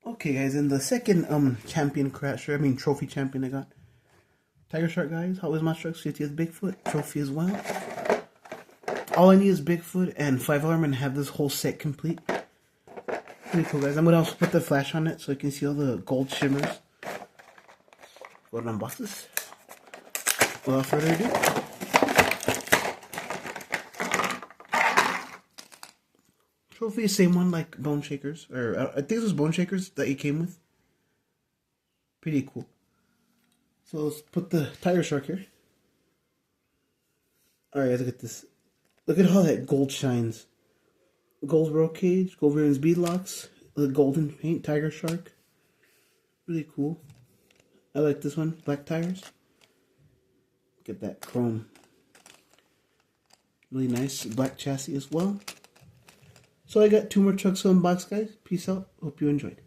Okay, guys, and the second champion crasher, trophy champion I got. Tiger Shark, guys. Hot Wheels Monster Trucks 50th Bigfoot trophy as well. All I need is Bigfoot and 5 alarm and have this whole set complete. Pretty cool, guys. I'm gonna also put the flash on it so you can see all the gold shimmers. Go ahead and unbox this. Without further ado. Trophy is same one like Bone Shakers, or I think this was Bone Shakers that he came with. Pretty cool. So let's put the Tiger Shark here. Alright, look at this. Look at how that gold shines. Gold roll cage, gold ribbons beadlocks, the golden paint, Tiger Shark. Really cool. I like this one, black tires. Look at that chrome. Really nice black chassis as well. So I got 2 more trucks to unbox, guys. Peace out. Hope you enjoyed.